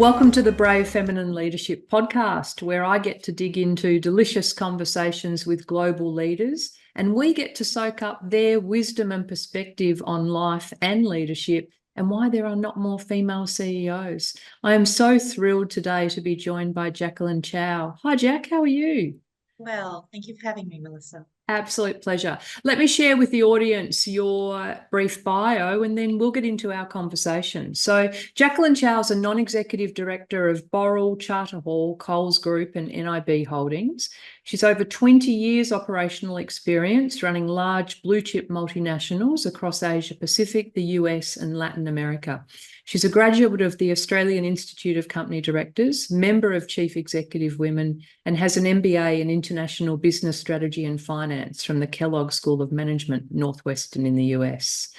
Welcome to the Brave Feminine Leadership podcast, where I get to dig into delicious conversations with global leaders, and we get to soak up their wisdom and perspective on life and leadership and why there are not more female CEOs. I am so thrilled today to be joined by Jacqueline Chow. Hi, Jack. How are you? Well, thank you for having me, Melissa. Absolute pleasure. Let me share with the audience your brief bio and then we'll get into our conversation. So Jacqueline Chow is a non-executive director of Boral, Charter Hall, Coles Group and NIB Holdings. She's over 20 years operational experience running large blue chip multinationals across Asia Pacific, the US and Latin America. She's a graduate of the Australian Institute of Company Directors, member of Chief Executive Women, and has an MBA in International Business Strategy and Finance from the Kellogg School of Management, Northwestern in the US.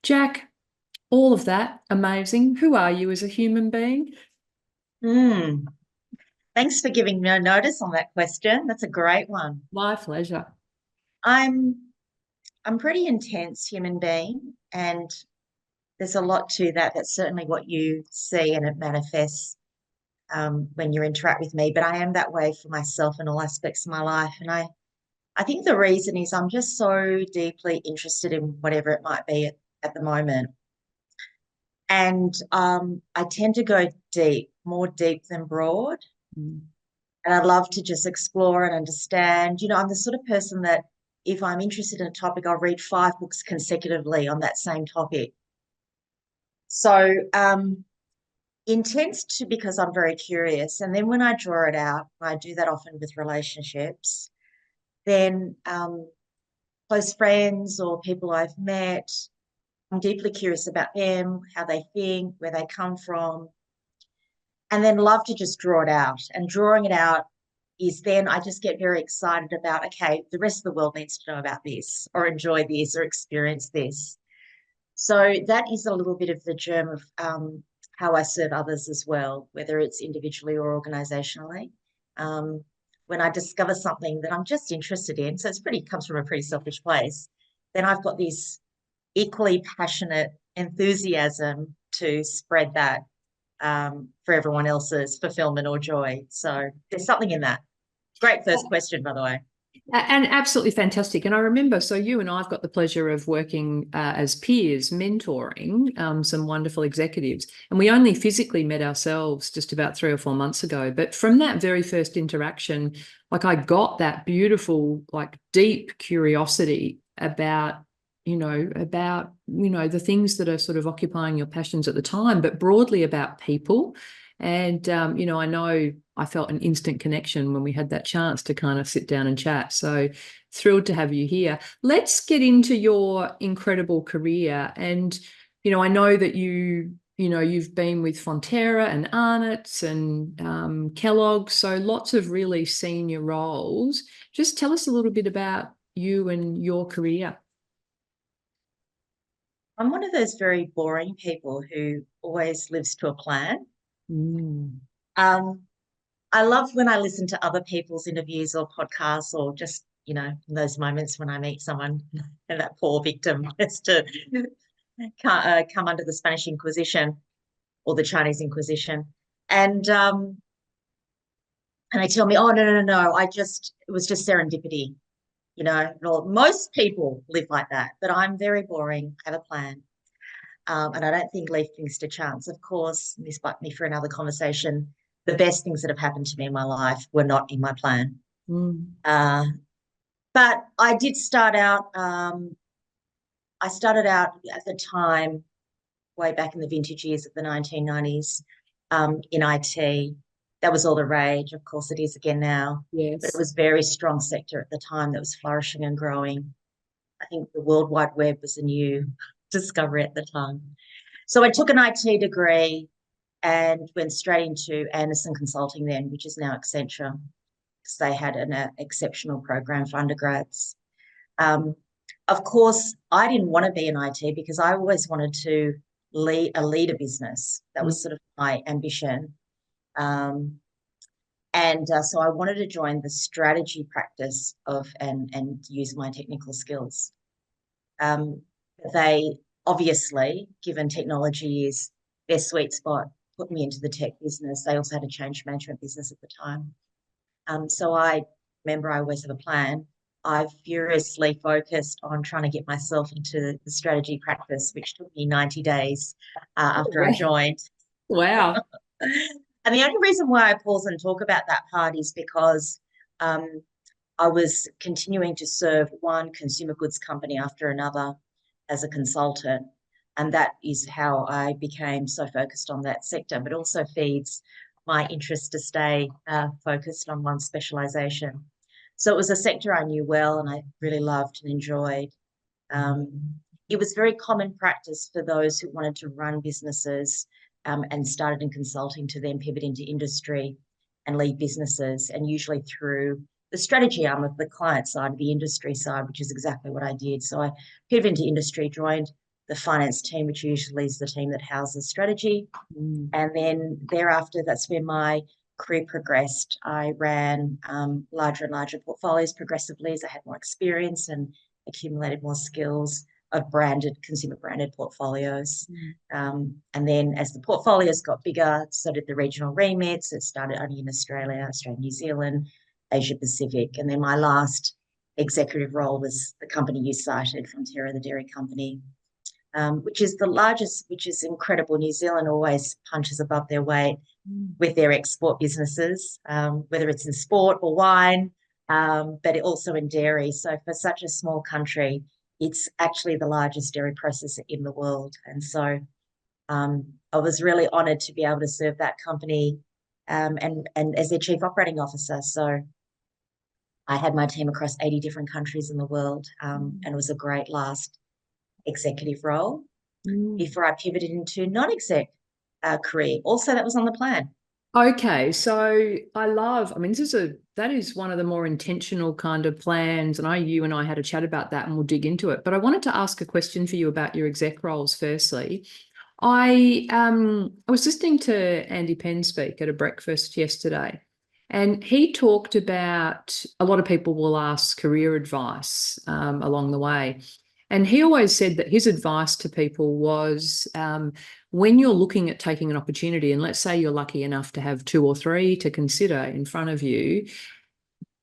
Jack, all of that, amazing. Who are you as a human being? Thanks for giving me a notice on that question. That's a great one. My pleasure. I'm a pretty intense human being, and there's a lot to that. That's certainly what you see, and it manifests when you interact with me. But I am that way for myself in all aspects of my life. And I think the reason is I'm just so deeply interested in whatever it might be at the moment. And I tend to go deep, more deep than broad. And I love to just explore and understand. You know, I'm the sort of person that if I'm interested in a topic, I'll read 5 books consecutively on that same topic. So intense because I'm very curious. And then when I draw it out, I do that often with relationships, then close friends or people I've met, I'm deeply curious about them, how they think, where they come from, and then love to just draw it out. And drawing it out is then I just get very excited about, okay, the rest of the world needs to know about this or enjoy this or experience this. So that is a little bit of the germ of how I serve others as well, whether it's individually or organisationally. When I discover something that I'm just interested in, so comes from a pretty selfish place, then I've got this equally passionate enthusiasm to spread that for everyone else's fulfillment or joy. So there's something in that. Great first question, by the way. And absolutely fantastic. And I remember, so you and I've got the pleasure of working as peers, mentoring some wonderful executives. And we only physically met ourselves just about 3 or 4 months ago. But from that very first interaction, like I got that beautiful, like deep curiosity about the things that are sort of occupying your passions at the time, but broadly about people. And, I know I felt an instant connection when we had that chance to kind of sit down and chat. So thrilled to have you here. Let's get into your incredible career. And, I know that you've been with Fonterra and Arnott's and Kellogg, so lots of really senior roles. Just tell us a little bit about you and your career. I'm one of those very boring people who always lives to a plan. I love when I listen to other people's interviews or podcasts or just, in those moments when I meet someone and that poor victim has to come under the Spanish Inquisition or the Chinese Inquisition. And they tell me, oh, no, it was just serendipity. Most people live like that, but I'm very boring, have a plan. And I don't think leave things to chance. Of course, this might be for another conversation. The best things that have happened to me in my life were not in my plan. But I did start out, I started out at the time, way back in the vintage years of the 1990s, in IT. That was all the rage. Of course, it is again now. Yes. But it was a very strong sector at the time that was flourishing and growing. I think the World Wide Web was a new discovery at the time. So I took an IT degree and went straight into Anderson Consulting then, which is now Accenture, because they had an exceptional program for undergrads. Of course, I didn't want to be in IT because I always wanted to lead a business. That was sort of my ambition. So I wanted to join the strategy practice and use my technical skills. They obviously, given technology is their sweet spot, put me into the tech business. They also had a change management business at the time. So I remember I always have a plan. I furiously focused on trying to get myself into the strategy practice, which took me 90 days after I joined. Wow. And the only reason why I pause and talk about that part is because I was continuing to serve one consumer goods company after another as a consultant. And that is how I became so focused on that sector, but also feeds my interest to stay focused on one specialisation. So it was a sector I knew well and I really loved and enjoyed. It was very common practice for those who wanted to run businesses and started in consulting to then pivot into industry and lead businesses, and usually through the strategy arm of the client side, the industry side, which is exactly what I did. So I pivoted into industry, joined the finance team, which usually is the team that houses strategy. And then thereafter, that's where my career progressed. I ran larger and larger portfolios progressively as I had more experience and accumulated more skills of consumer branded portfolios. And then as the portfolios got bigger, so did the regional remits. It started only in Australia, New Zealand, Asia Pacific. And then my last executive role was the company you cited, Fonterra, the dairy company, which is the largest, which is incredible. New Zealand always punches above their weight with their export businesses, whether it's in sport or wine, but also in dairy. So for such a small country, it's actually the largest dairy processor in the world. And so I was really honoured to be able to serve that company and as their chief operating officer. So I had my team across 80 different countries in the world, and it was a great last executive role before I pivoted into non-exec career. Also, that was on the plan. Okay, so I mean, that is one of the more intentional kind of plans, and you and I had a chat about that, and we'll dig into it. But I wanted to ask a question for you about your exec roles. Firstly, I was listening to Andy Penn speak at a breakfast yesterday, and he talked about a lot of people will ask career advice along the way. And he always said that his advice to people was when you're looking at taking an opportunity, and let's say you're lucky enough to have 2 or 3 to consider in front of you,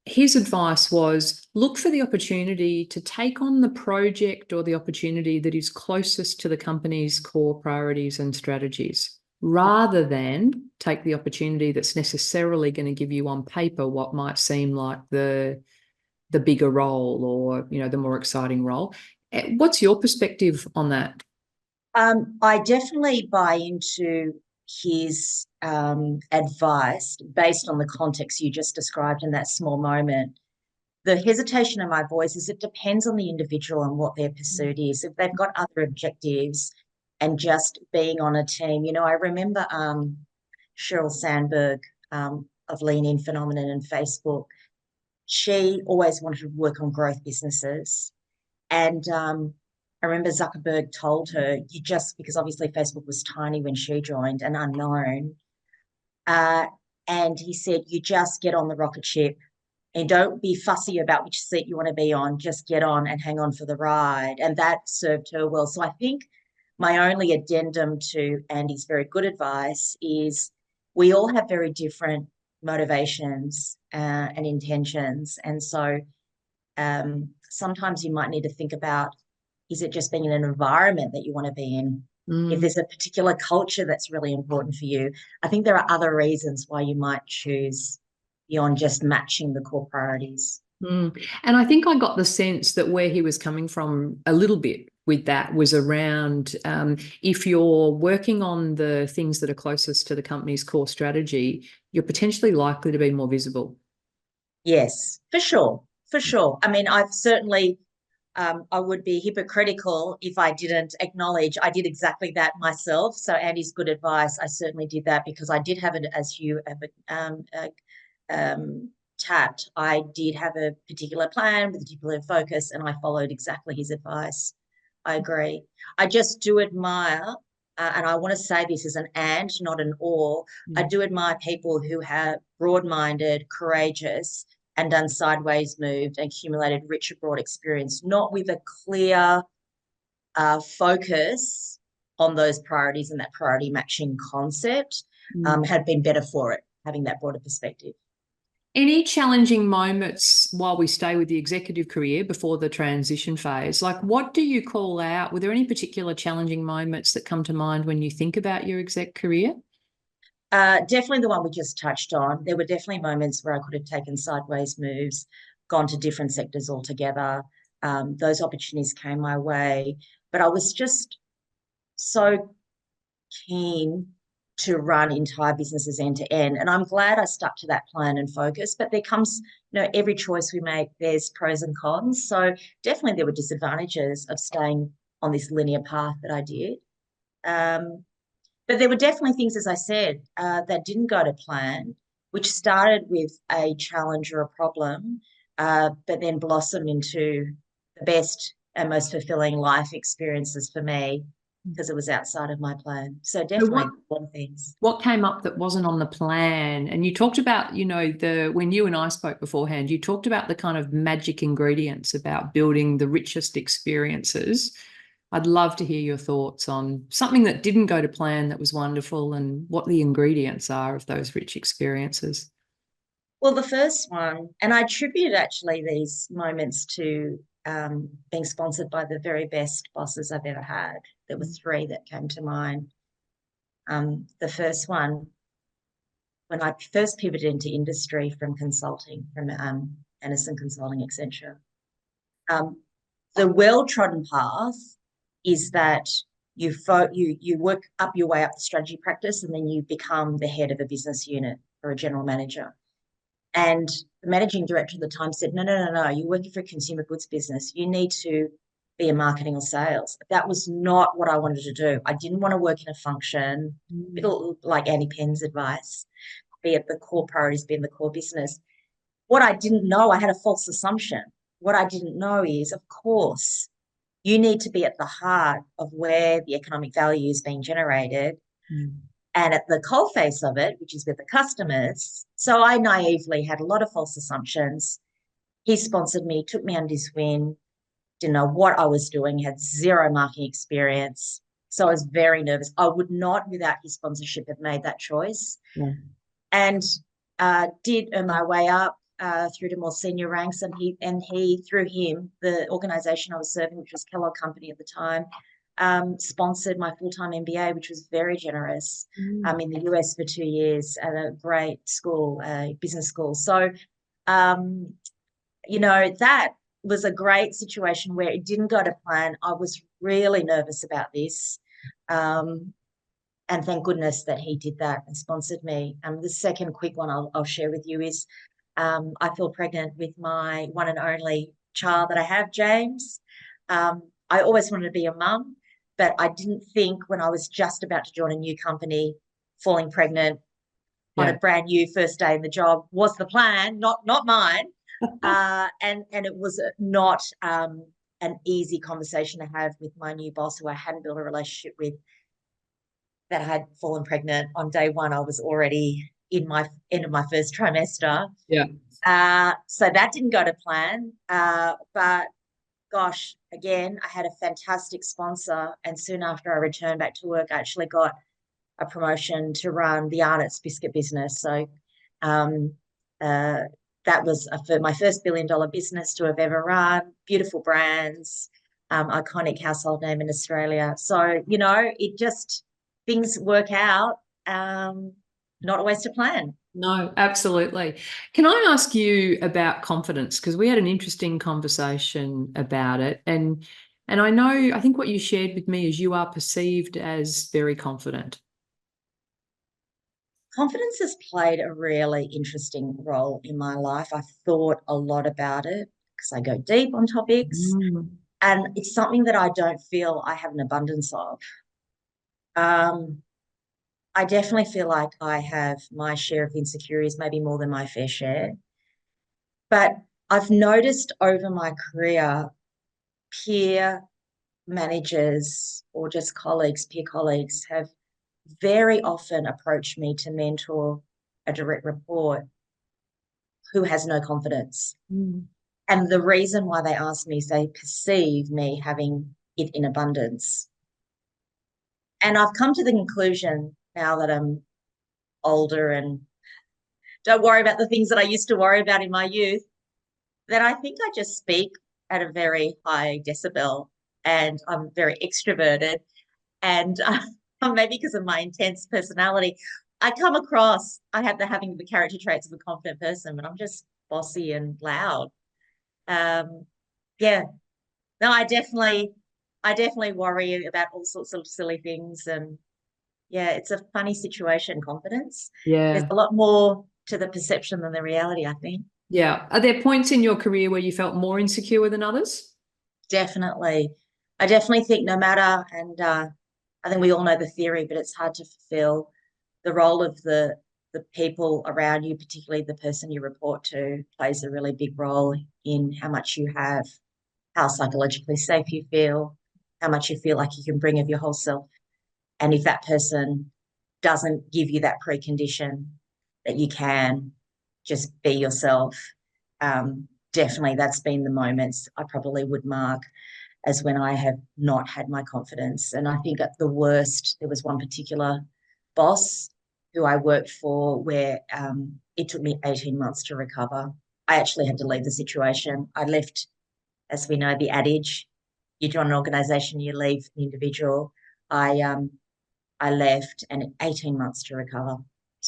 his advice was look for the opportunity to take on the project or the opportunity that is closest to the company's core priorities and strategies, rather than take the opportunity that's necessarily going to give you on paper what might seem like the bigger role or, the more exciting role. What's your perspective on that? I definitely buy into his advice based on the context you just described in that small moment. The hesitation in my voice is it depends on the individual and what their pursuit is. If they've got other objectives and just being on a team, I remember Sheryl Sandberg of Lean In Phenomenon and Facebook. She always wanted to work on growth businesses. And I remember Zuckerberg told her, because obviously Facebook was tiny when she joined and unknown. And he said, you just get on the rocket ship and don't be fussy about which seat you want to be on. Just get on and hang on for the ride. And that served her well. So I think my only addendum to Andy's very good advice is we all have very different motivations and intentions. And so sometimes you might need to think about, is it just being in an environment that you want to be in? If there's a particular culture that's really important for you, I think there are other reasons why you might choose beyond just matching the core priorities. And I think I got the sense that where he was coming from a little bit with that was around if you're working on the things that are closest to the company's core strategy, you're potentially likely to be more visible. Yes, for sure. For sure. I mean, I've certainly, I would be hypocritical if I didn't acknowledge I did exactly that myself. So Andy's good advice, I certainly did that because I did have it, as you tapped, I did have a particular plan with a particular focus and I followed exactly his advice. I agree. I just do admire, and I want to say this as an and, not an or, I do admire people who have broad-minded, courageous, and done sideways moved and accumulated richer, broad experience, not with a clear focus on those priorities and that priority matching concept, had been better for it, having that broader perspective. Any challenging moments while we stay with the executive career before the transition phase? Like, what do you call out? Were there any particular challenging moments that come to mind when you think about your exec career? Definitely the one we just touched on. There were definitely moments where I could have taken sideways moves, gone to different sectors altogether. Those opportunities came my way, but I was just so keen to run entire businesses end to end. And I'm glad I stuck to that plan and focus. But there comes, every choice we make, there's pros and cons. So definitely there were disadvantages of staying on this linear path that I did. But there were definitely things, as I said, that didn't go to plan, which started with a challenge or a problem, but then blossomed into the best and most fulfilling life experiences for me because it was outside of my plan. So definitely a lot of things. What came up that wasn't on the plan? And you talked about, when you and I spoke beforehand, you talked about the kind of magic ingredients about building the richest experiences. I'd love to hear your thoughts on something that didn't go to plan that was wonderful and what the ingredients are of those rich experiences. Well, the first one, and I attribute actually these moments to being sponsored by the very best bosses I've ever had. There were three that came to mind. The first one, when I first pivoted into industry from consulting, from Anderson Consulting, Accenture, the well-trodden path is that you work up your way up the strategy practice and then you become the head of a business unit or a general manager. And the managing director at the time said, no, you're working for a consumer goods business. You need to be in marketing or sales. That was not what I wanted to do. I didn't want to work in a function, a bit like Annie Penn's advice, be at the core priorities, be in the core business. What I didn't know, I had a false assumption. What I didn't know is, of course, you need to be at the heart of where the economic value is being generated. And at the coalface of it, which is with the customers. So I naively had a lot of false assumptions. He sponsored me, took me under his wing, didn't know what I was doing, had zero marketing experience. So I was very nervous. I would not, without his sponsorship, have made that choice. Yeah. And did earn my way up through to more senior ranks. And he, through him, the organisation I was serving, which was Kellogg Company at the time, sponsored my full-time MBA, which was very generous, in the US for 2 years at a great school, business school. So, that was a great situation where it didn't go to plan. I was really nervous about this. And thank goodness that he did that and sponsored me. The second quick one I'll share with you is I feel pregnant with my one and only child that I have, James. I always wanted to be a mum. But I didn't think when I was just about to join a new company, falling pregnant on a brand new first day in the job was the plan, not mine. And it was not an easy conversation to have with my new boss, who I hadn't built a relationship with, that I had fallen pregnant on day one. I was already in my end of my first trimester. Yeah. So that didn't go to plan. But gosh, again, I had a fantastic sponsor, and soon after I returned back to work, I actually got a promotion to run the Arnott's biscuit business. So that was my first billion-dollar business to have ever run. Beautiful brands, iconic household name in Australia. So, it just, things work out, not always to plan. No, absolutely. Can I ask you about confidence? Because we had an interesting conversation about it. And I think what you shared with me is you are perceived as very confident. Confidence has played a really interesting role in my life. I've thought a lot about it because I go deep on topics. And it's something that I don't feel I have an abundance of. I definitely feel like I have my share of insecurities, maybe more than my fair share. But I've noticed over my career, peer managers or just peer colleagues have very often approached me to mentor a direct report who has no confidence. And the reason why they ask me is they perceive me having it in abundance. And I've come to the conclusion now that I'm older and don't worry about the things that I used to worry about in my youth, then I think I just speak at a very high decibel and I'm very extroverted. And maybe because of my intense personality, I come across, I have having the character traits of a confident person, but I'm just bossy and loud. Yeah, no, I definitely worry about all sorts of silly things. And yeah, it's a funny situation, confidence. There's Yeah. a lot more to the perception than the reality, I think. Yeah. Are there points in your career where you felt more insecure than others? Definitely. I definitely think no matter, and I think we all know the theory, but it's hard to fulfill the role of the people around you, particularly the person you report to, plays a really big role in how much you have, how psychologically safe you feel, how much you feel like you can bring of your whole self. And if that person doesn't give you that precondition that you can just be yourself, definitely that's been the moments I probably would mark as when I have not had my confidence. And I think at the worst, there was one particular boss who I worked for where it took me 18 months to recover. I actually had to leave the situation. I left, as we know, the adage, you join an organization, you leave an individual. I left and 18 months to recover,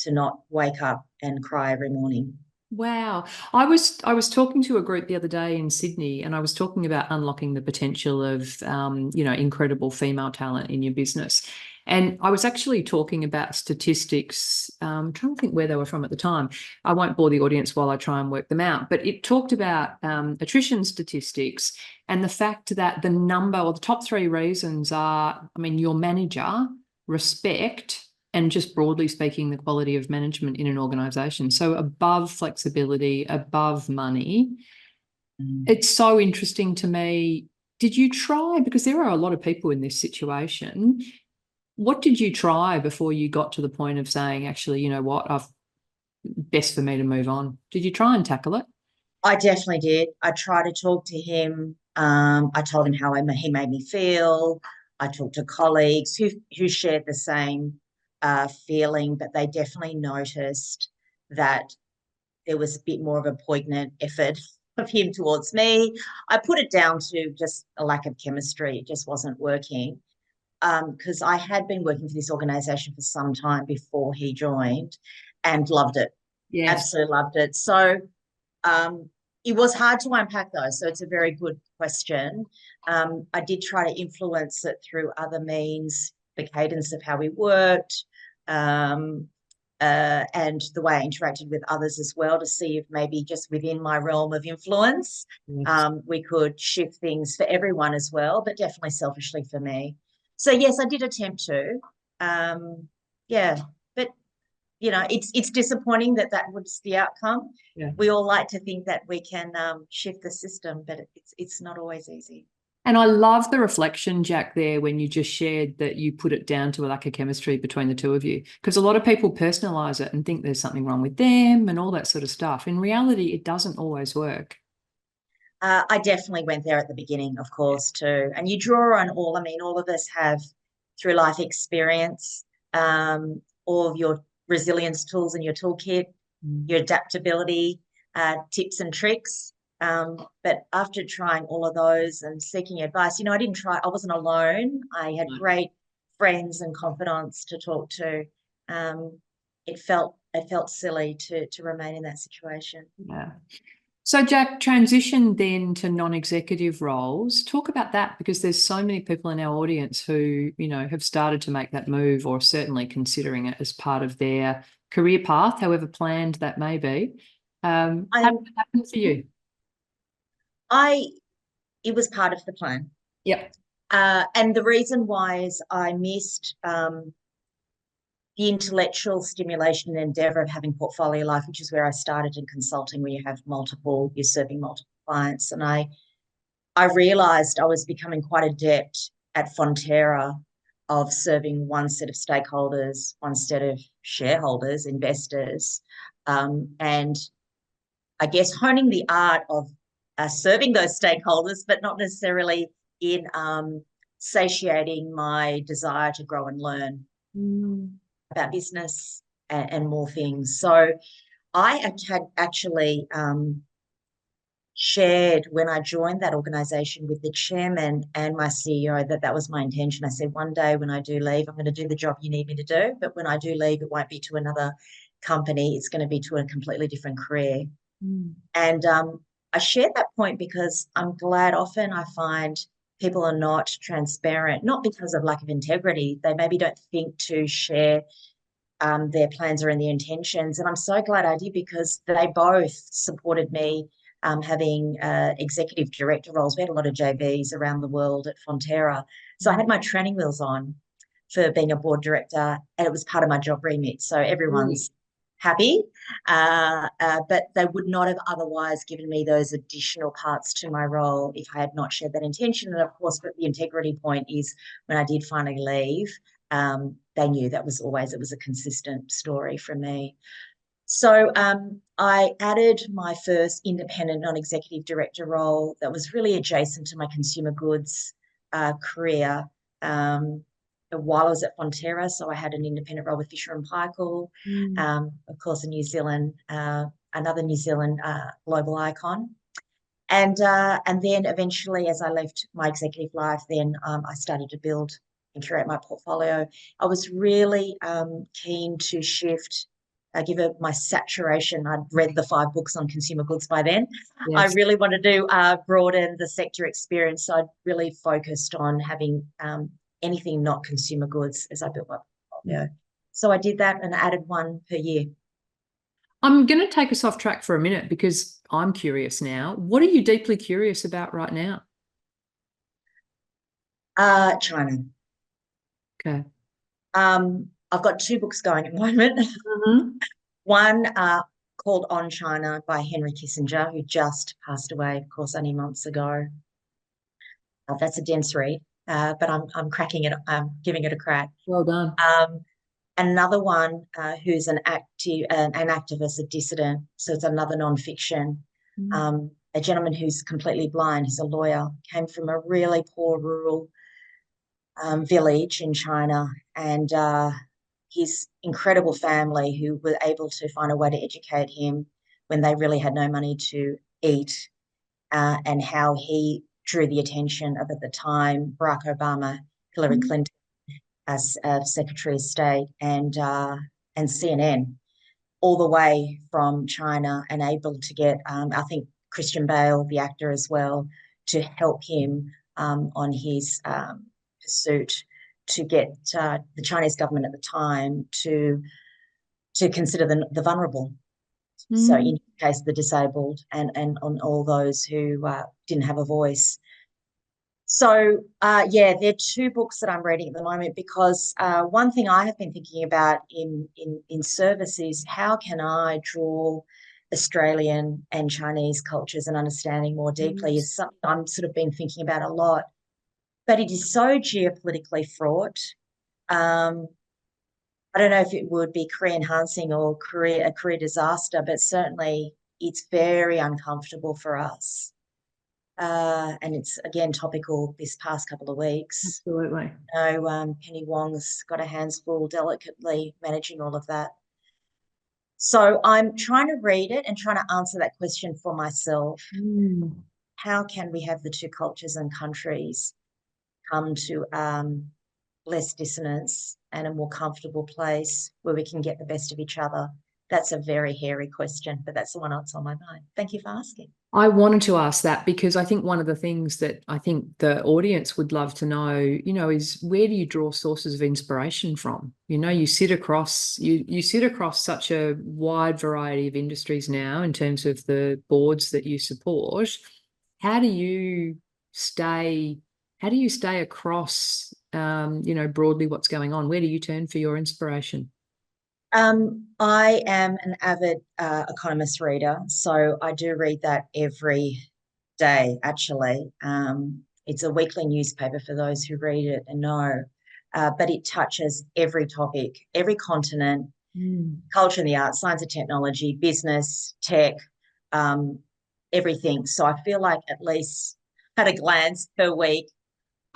to not wake up and cry every morning. Wow. I was talking to a group the other day in Sydney, and I was talking about unlocking the potential of incredible female talent in your business. And I was actually talking about statistics, trying to think where they were from at the time. I won't bore the audience while I try and work them out, but it talked about attrition statistics and the fact that the number or the top three reasons are, I mean, your manager, respect, and just broadly speaking, the quality of management in an organization. So above flexibility, above money. It's so interesting to me. Did you try, because there are a lot of people in this situation, what did you try before you got to the point of saying, actually, you know what, I've best for me to move on? Did you try and tackle it? I definitely did. I tried to talk to him. I told him how he made me feel. I talked to colleagues who shared the same feeling, but they definitely noticed that there was a bit more of a poignant effort of him towards me. I put it down to just a lack of chemistry. It just wasn't working because I had been working for this organization for some time before he joined and loved it. Yes. Absolutely loved it. So um, it was hard to unpack those. So it's a very good question. I did try to influence it through other means, the cadence of how we worked, um, and the way I interacted with others as well to see if maybe just within my realm of influence, Yes. we could shift things for everyone as well, but definitely selfishly for me. So yes, I did attempt to. Yeah, but it's disappointing that that was the outcome. Yeah. We all like to think that we can shift the system, but it's not always easy. And I love the reflection, Jack, there when you just shared that you put it down to a lack of chemistry between the two of you. Because a lot of people personalize it and think there's something wrong with them and all that sort of stuff. In reality, it doesn't always work. I definitely went there at the beginning, of course, too. And you draw on I mean, all of us have through life experience, all of your resilience tools in your toolkit, your adaptability, tips and tricks. But after trying all of those and seeking advice, I wasn't alone. I had great friends and confidants to talk to. It felt silly to remain in that situation. Yeah. So, Jack, transition then to non-executive roles. Talk about that because there's so many people in our audience who, have started to make that move or certainly considering it as part of their career path, however planned that may be. How did that happen for you? I it was part of the plan. Yep. And the reason why is I missed the intellectual stimulation and endeavor of having portfolio life, which is where I started in consulting, where you're serving multiple clients. And I realized I was becoming quite adept at Fonterra of serving one set of stakeholders, one set of shareholders, investors, and I guess honing the art of serving those stakeholders, but not necessarily in satiating my desire to grow and learn Mm. about business, and more things. So I had actually shared when I joined that organization with the chairman and my CEO that was my intention. I said, one day when I do leave, I'm going to do the job you need me to do. But when I do leave, it won't be to another company. It's going to be to a completely different career. And I shared that point because I'm glad often I find people are not transparent, not because of lack of integrity. They maybe don't think to share their plans or in their intentions. And I'm so glad I did, because they both supported me having executive director roles. We had a lot of JVs around the world at Fonterra. So I had my training wheels on for being a board director, and it was part of my job remit. So everyone's happy, but they would not have otherwise given me those additional parts to my role if I had not shared that intention. And of course, but the integrity point is when I did finally leave, they knew that was always, it was a consistent story from me. So I added my first independent non-executive director role that was really adjacent to my consumer goods career while I was at Fonterra. So I had an independent role with Fisher & Paykel, of course, a New Zealand, another New Zealand global icon. And then eventually, as I left my executive life, then I started to build and curate my portfolio. I was really keen to shift, give it my saturation. I'd read the 5 books on consumer goods by then. Yes. I really wanted to broaden the sector experience. So I really focused on having anything not consumer goods as I built my portfolio. So I did that and added 1 per year. I'm going to take us off track for a minute because I'm curious now. What are you deeply curious about right now? China. Okay. I've got 2 books going at the moment. One called On China by Henry Kissinger, who just passed away, of course, only months ago. That's a dense read, but I'm cracking it. I'm giving it a crack. Well done. Another one who's an activist, a dissident. So it's another nonfiction. A gentleman who's completely blind. He's a lawyer. Came from a really poor rural village in China, and his incredible family who were able to find a way to educate him when they really had no money to eat, and how he drew the attention of, at the time, Barack Obama, Hillary Clinton as Secretary of State, and CNN, all the way from China, and able to get, I think, Christian Bale, the actor as well, to help him on his pursuit to get the Chinese government at the time to consider the vulnerable. So in case the disabled and on all those who didn't have a voice. So yeah, there are 2 books that I'm reading at the moment, because one thing I have been thinking about in service is how can I draw Australian and Chinese cultures and understanding more deeply is something I'm sort of been thinking about a lot. But it is so geopolitically fraught. I don't know if it would be career enhancing or a career disaster, but certainly it's very uncomfortable for us. And it's, again, topical this past couple of weeks. Absolutely. Penny Wong's got her hands full delicately managing all of that. So I'm trying to read it and trying to answer that question for myself. How can we have the 2 cultures and countries come to less dissonance and a more comfortable place where we can get the best of each other? That's a very hairy question, but that's the one that's on my mind. Thank you for asking. I wanted to ask that because I think one of the things that I think the audience would love to know, is where do you draw sources of inspiration from? You sit across you sit across such a wide variety of industries now in terms of the boards that you support. How do you stay across broadly what's going on? Where do you turn for your inspiration? I am an avid economist reader, so I do read that every day, actually. It's a weekly newspaper for those who read it and know, but it touches every topic, every continent, culture and the arts, science and technology, business, tech, everything. So I feel like at least at a glance per week,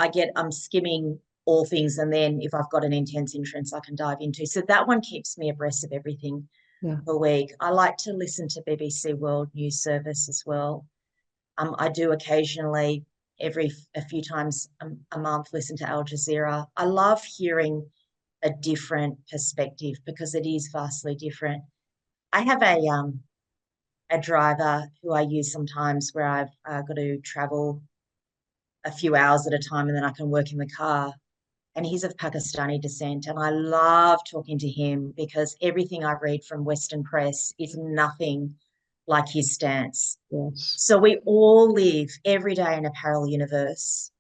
I'm skimming all things. And then if I've got an intense interest, I can dive into. So that one keeps me abreast of everything per week. I like to listen to BBC World News Service as well. I do occasionally, a few times a month, listen to Al Jazeera. I love hearing a different perspective because it is vastly different. I have a driver who I use sometimes where I've got to travel a few hours at a time and then I can work in the car. And he's of Pakistani descent. And I love talking to him because everything I read from Western press is nothing like his stance. Yes. So we all live every day in a parallel universe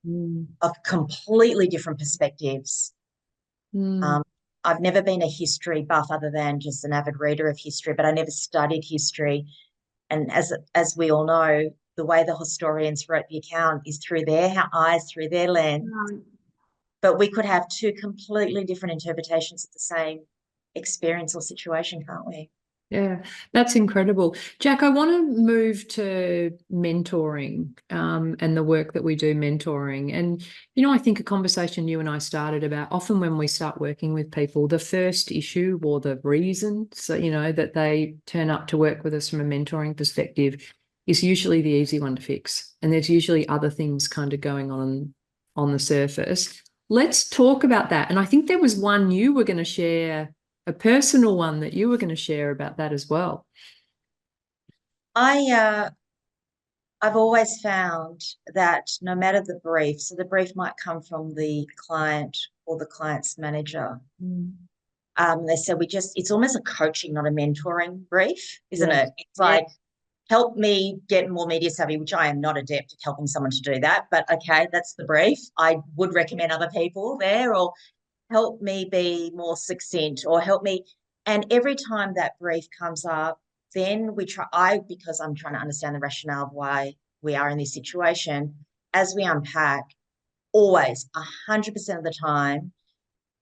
of completely different perspectives. I've never been a history buff other than just an avid reader of history, but I never studied history. And as we all know, the way the historians wrote the account is through their eyes, through their lens. But we could have two completely different interpretations of the same experience or situation, can't we? Yeah, that's incredible. Jack, I want to move to mentoring and the work that we do mentoring. And, I think a conversation you and I started about often when we start working with people, the first issue or the reason, so, that they turn up to work with us from a mentoring perspective is usually the easy one to fix. And there's usually other things kind of going on the surface. Let's talk about that. And I think there was one you were going to share, a personal one that you were going to share about that as well. I've always found that no matter the brief, so the brief might come from the client or the client's manager. They said it's almost a coaching, not a mentoring brief, isn't it? It's like, help me get more media savvy, which I am not adept at helping someone to do that. But okay, that's the brief. I would recommend other people there, or help me be more succinct, or help me. And every time that brief comes up, then because I'm trying to understand the rationale of why we are in this situation, as we unpack, always 100% of the time,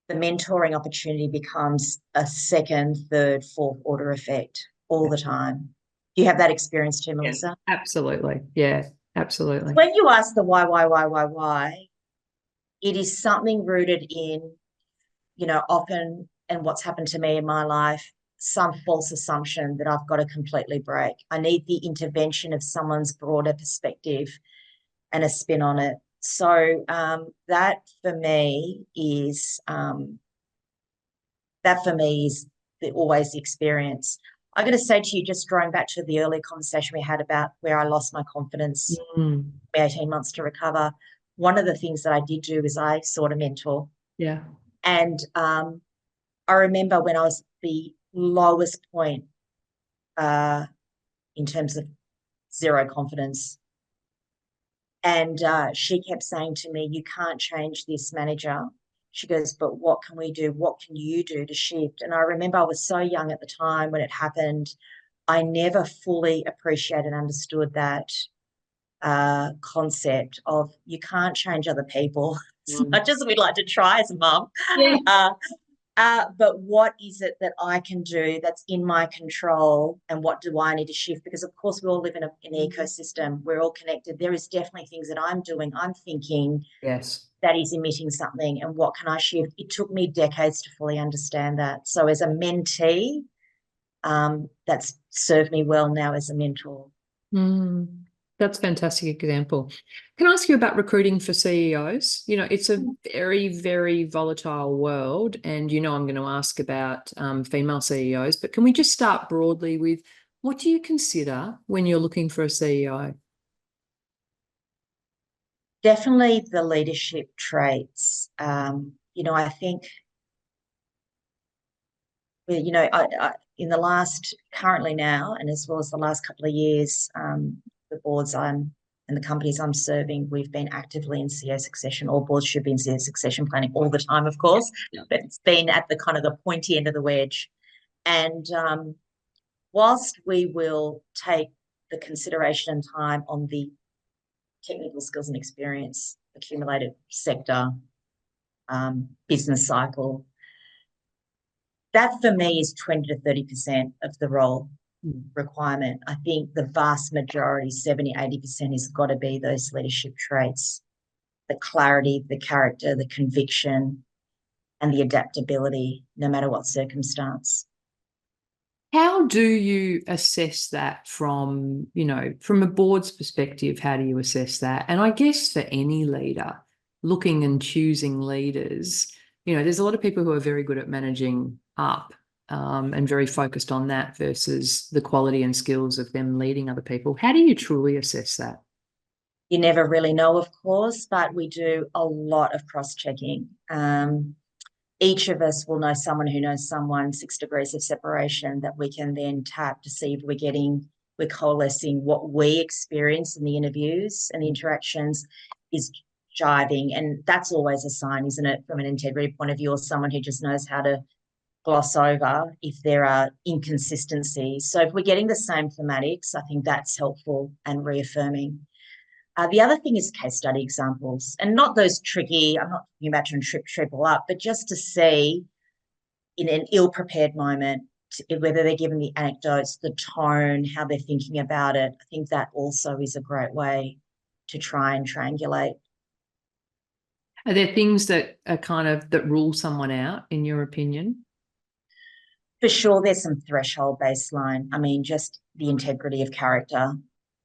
the mentoring opportunity becomes a second, third, fourth order effect all the time. Do you have that experience too, Melissa? Yeah, absolutely. Yeah, absolutely. When you ask the why, it is something rooted in, often, and what's happened to me in my life, some false assumption that I've got to completely break. I need the intervention of someone's broader perspective and a spin on it. So that for me is always the experience. I'm going to say to you, just drawing back to the earlier conversation we had about where I lost my confidence, 18 months to recover. One of the things that I did do is I sought a mentor. Yeah. And I remember when I was at the lowest point in terms of zero confidence. And she kept saying to me, you can't change this, manager. She goes, but what can we do? What can you do to shift? And I remember I was so young at the time when it happened. I never fully appreciated and understood that concept of you can't change other people as much as we'd like to try as a mum. Yeah. But what is it that I can do that's in my control, and what do I need to shift? Because, of course, we all live in an ecosystem. We're all connected. There is definitely things that I'm doing, I'm thinking, yes, that is emitting something, and what can I shift? It took me decades to fully understand that. So as a mentee, that's served me well now as a mentor. That's a fantastic example. Can I ask you about recruiting for CEOs? It's a very, very volatile world, and I'm going to ask about female CEOs, but can we just start broadly with what do you consider when you're looking for a CEO? Definitely the leadership traits. I think, in the currently now, and as well as the last couple of years, the boards and the companies I'm serving, we've been actively in CEO succession. All boards should be in CEO succession planning all the time, of course, but it's been at the kind of the pointy end of the wedge. And whilst we will take the consideration and time on the technical skills and experience accumulated sector, business cycle, that for me is 20 to 30% of the role requirement. I think the vast majority, 70, 80%, has got to be those leadership traits. the clarity, the character, the conviction, and the adaptability, no matter what circumstance. How do you assess that from, from a board's perspective? How do you assess that? And I guess for any leader looking and choosing leaders, there's a lot of people who are very good at managing up and very focused on that versus the quality and skills of them leading other people. How do you truly assess that? You never really know, of course, but we do a lot of cross-checking. Each of us will know someone who knows someone, 6 degrees of separation that we can then tap to see if we're coalescing what we experience in the interviews and the interactions is jiving. And that's always a sign, isn't it, from an integrity point of view, or someone who just knows how to gloss over if there are inconsistencies. So if we're getting the same thematics, I think that's helpful and reaffirming. The other thing is case study examples, and not those tricky, I'm not talking about trying to trip people up, but just to see in an ill-prepared moment, whether they're given the anecdotes, the tone, how they're thinking about it. I think that also is a great way to try and triangulate. Are there things that are that rule someone out, in your opinion? For sure, there's some threshold baseline. I mean, just the integrity of character,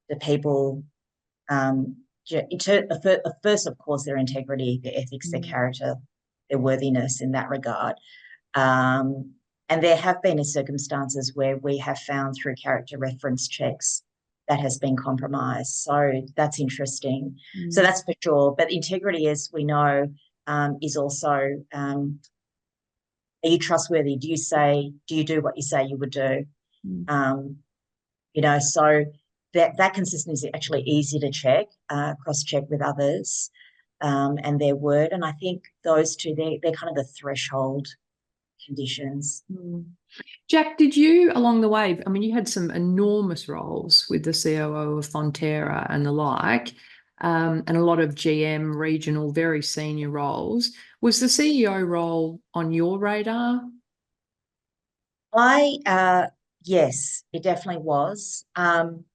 the people, first, of course, their integrity, their ethics, their character, their worthiness in that regard. And there have been circumstances where we have found through character reference checks that has been compromised. So that's interesting. So that's for sure. But integrity, as we know, is also, are you trustworthy? Do you do what you say you would do? So that consistency is actually easy to check, cross-check with others and their word. And I think those two, they're kind of the threshold conditions. Jack, did you, along the way, I mean, you had some enormous roles with the COO of Fonterra and the like, and a lot of GM, regional, very senior roles. Was the CEO role on your radar? Yes, it definitely was. And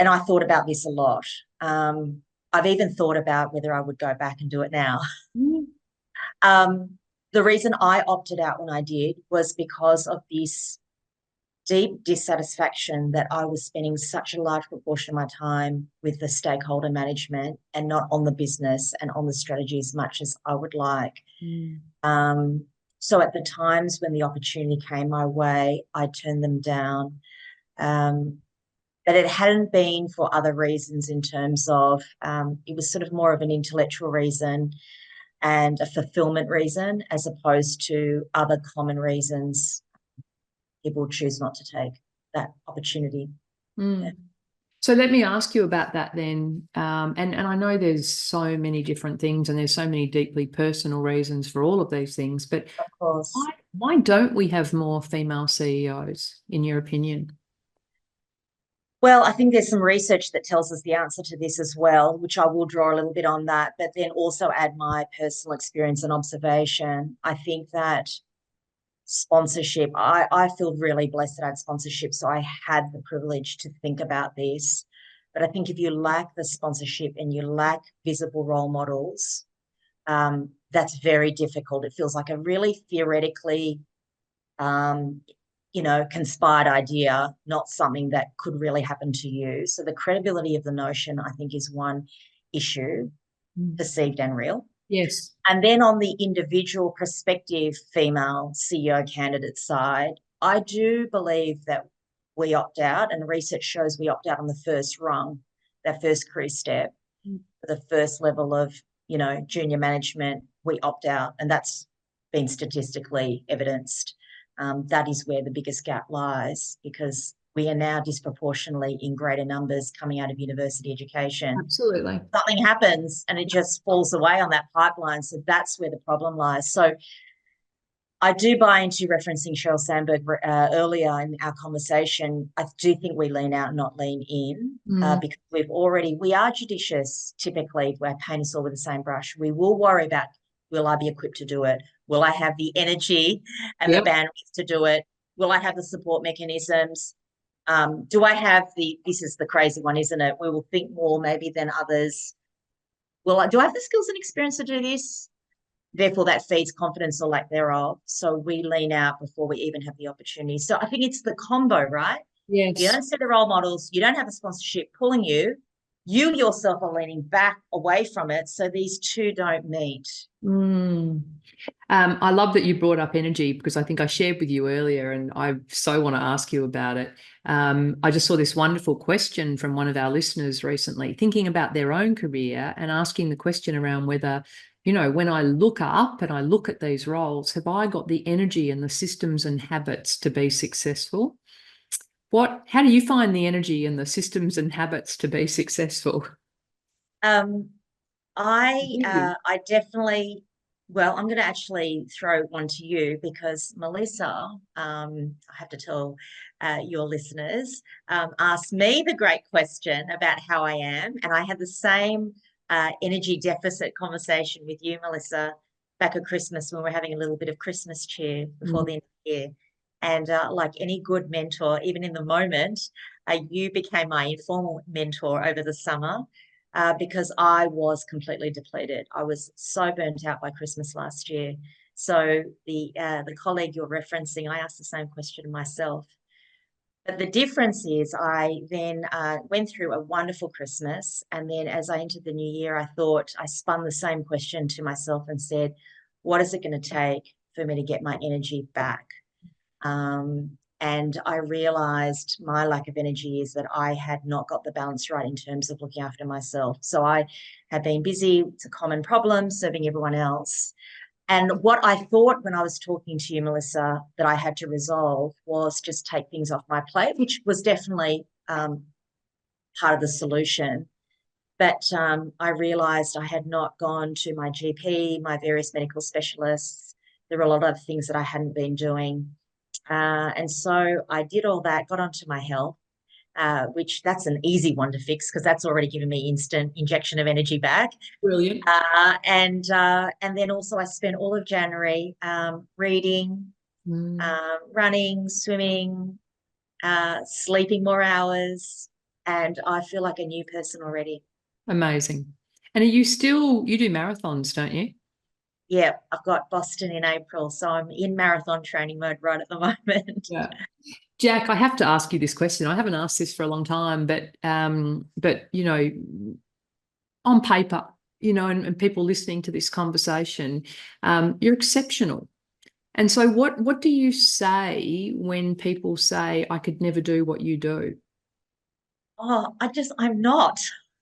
I thought about this a lot. I've even thought about whether I would go back and do it now. The reason I opted out when I did was because of this deep dissatisfaction that I was spending such a large proportion of my time with the stakeholder management and not on the business and on the strategy as much as I would like. So at the times when the opportunity came my way, I turned them down. But it hadn't been for other reasons in terms of it was sort of more of an intellectual reason and a fulfillment reason as opposed to other common reasons people choose not to take that opportunity. Yeah. So let me ask you about that then. And I know there's so many different things and there's so many deeply personal reasons for all of these things, but of course, why don't we have more female CEOs, in your opinion? Well, I think there's some research that tells us the answer to this as well, which I will draw a little bit on that, but then also add my personal experience and observation. I think that sponsorship, I feel really blessed that I had sponsorship, so I had the privilege to think about this. But I think if you lack the sponsorship and you lack visible role models, that's very difficult. It feels like a really theoretically conspired idea, not something that could really happen to you. So the credibility of the notion, I think, is one issue, perceived and real. Yes. And then on the individual prospective female CEO candidate side, I do believe that we opt out, and research shows we opt out on the first rung, that first career step, the first level of, junior management, we opt out, and that's been statistically evidenced. That is where the biggest gap lies because we are now disproportionately in greater numbers coming out of university education. Absolutely. Something happens and it just falls away on that pipeline. So that's where the problem lies. So I do buy into referencing Sheryl Sandberg earlier in our conversation. I do think we lean out, not lean in, because we are judicious typically. We're paint us all with the same brush. We will worry about, will I be equipped to do it? Will I have the energy and the bandwidth to do it? Will I have the support mechanisms? Do I have this is the crazy one, isn't it? We will think more maybe than others. Do I have the skills and experience to do this? Therefore, that feeds confidence or lack thereof. So we lean out before we even have the opportunity. So I think it's the combo, right? You Yes. don't see the role models. You don't have a sponsorship pulling you. You yourself are leaning back away from it. So these two don't meet. Mm. I love that you brought up energy because I think I shared with you earlier and I so want to ask you about it. I just saw this wonderful question from one of our listeners recently, thinking about their own career and asking the question around whether, when I look up and I look at these roles, have I got the energy and the systems and habits to be successful? How do you find the energy and the systems and habits to be successful? Um, Do you? I definitely, well, I'm going to actually throw one to you because Melissa, I have to tell your listeners, asked me the great question about how I am. And I had the same energy deficit conversation with you, Melissa, back at Christmas when we are having a little bit of Christmas cheer before the end of the year. And like any good mentor, even in the moment, you became my informal mentor over the summer because I was completely depleted. I was so burnt out by Christmas last year. So the colleague you're referencing, I asked the same question myself. But the difference is I then went through a wonderful Christmas. And then as I entered the new year, I spun the same question to myself and said, what is it going to take for me to get my energy back? And I realized my lack of energy is that I had not got the balance right in terms of looking after myself. So I had been busy. It's a common problem, serving everyone else. And what I thought when I was talking to you, Melissa, that I had to resolve was just take things off my plate, which was definitely part of the solution. But I realized I had not gone to my GP, my various medical specialists. There were a lot of things that I hadn't been doing. And so I did all that, got onto my health, which that's an easy one to fix because that's already given me instant injection of energy back. Brilliant. And then also I spent all of January reading, running, swimming, sleeping more hours, and I feel like a new person already. Amazing. And you do marathons, don't you? Yeah, I've got Boston in April, so I'm in marathon training mode right at the moment. Yeah. Jack, I have to ask you this question. I haven't asked this for a long time, but on paper, and people listening to this conversation, you're exceptional. And so what do you say when people say, I could never do what you do? Oh, I'm not.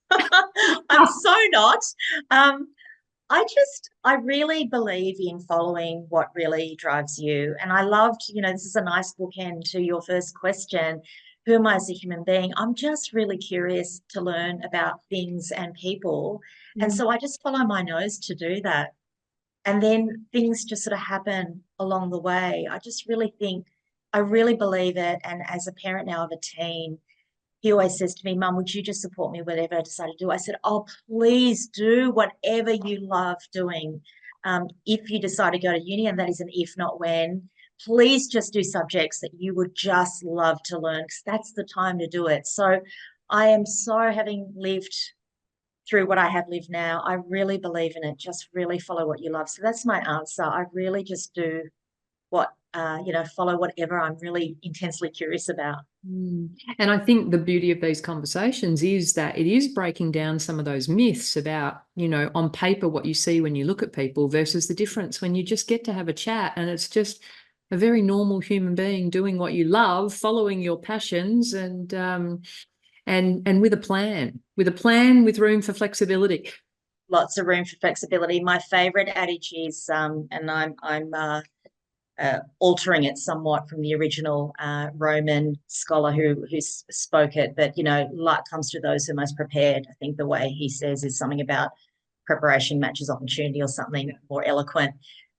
I'm so not. Um, I really believe in following what really drives you. And I loved, this is a nice bookend to your first question. Who am I as a human being? I'm just really curious to learn about things and people. And so I just follow my nose to do that. And then things just sort of happen along the way. I really believe it. And as a parent now of a teen, he always says to me, Mum, would you just support me whatever I decide to do? I said, oh, please do whatever you love doing. If you decide to go to uni, and that is an if, not when, please just do subjects that you would just love to learn because that's the time to do it. So I am so having lived through what I have lived now, I really believe in it. Just really follow what you love. So that's my answer. I really just do follow whatever I'm really intensely curious about. And I think the beauty of these conversations is that it is breaking down some of those myths about, on paper, what you see when you look at people versus the difference when you just get to have a chat and it's just a very normal human being doing what you love, following your passions and with a plan with room for flexibility. Lots of room for flexibility. My favorite adage is, and I'm altering it somewhat from the original Roman scholar who spoke it, but luck comes to those who are most prepared. I think the way he says is something about preparation matches opportunity or something more eloquent.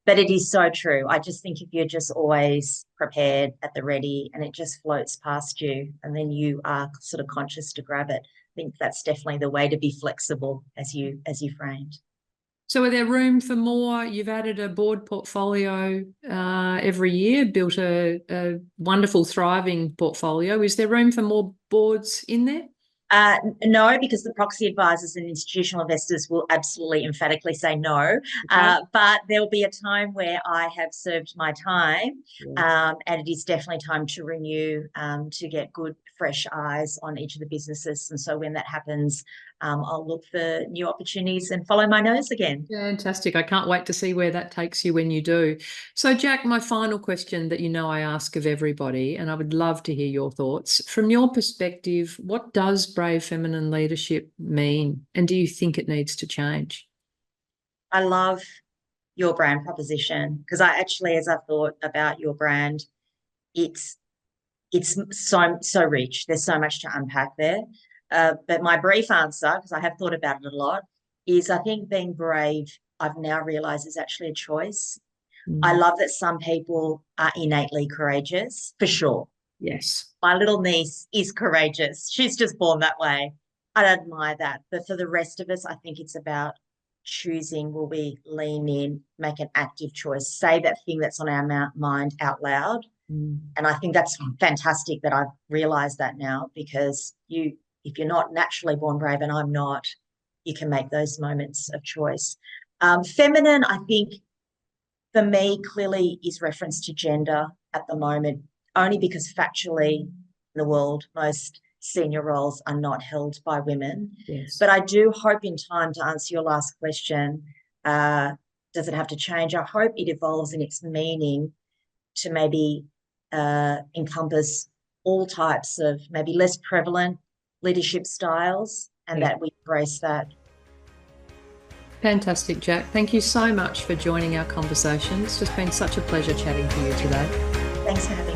But it is so true. I just think if you're just always prepared at the ready and it just floats past you and then you are sort of conscious to grab it, I think that's definitely the way to be flexible as you framed. So are there room for more? You've added a board portfolio every year, built a wonderful, thriving portfolio. Is there room for more boards in there? No, because the proxy advisors and institutional investors will absolutely emphatically say no. Okay. But there will be a time where I have served my time, Yes. and it is definitely time to renew, to get good, fresh eyes on each of the businesses. And so when that happens, I'll look for new opportunities and follow my nose again. Fantastic. I can't wait to see where that takes you when you do. So, Jack, my final question that I ask of everybody, and I would love to hear your thoughts. From your perspective, what does brave feminine leadership mean? And do you think it needs to change? I love your brand proposition because I actually, as I've thought about your brand, it's it's so rich. There's so much to unpack there. But my brief answer, because I have thought about it a lot, is I think being brave, I've now realized is actually a choice. I Mm. love that some people are innately courageous, for sure. Yes. My little niece is courageous. She's just born that way. I admire that. But for the rest of us, I think it's about choosing. Will we lean in, make an active choice, say that thing that's on our mind out loud? Mm. And I think that's fantastic that I've realized that now, because if you're not naturally born brave, and I'm not, you can make those moments of choice. Feminine, I think, for me, clearly is reference to gender at the moment, only because factually in the world, most senior roles are not held by women. Yes. But I do hope in time, to answer your last question, does it have to change? I hope it evolves in its meaning to maybe encompass all types of maybe less prevalent leadership styles, and Yeah. that we embrace that. Fantastic, Jack. Thank you so much for joining our conversation. It's just been such a pleasure chatting to you today. Thanks for having me.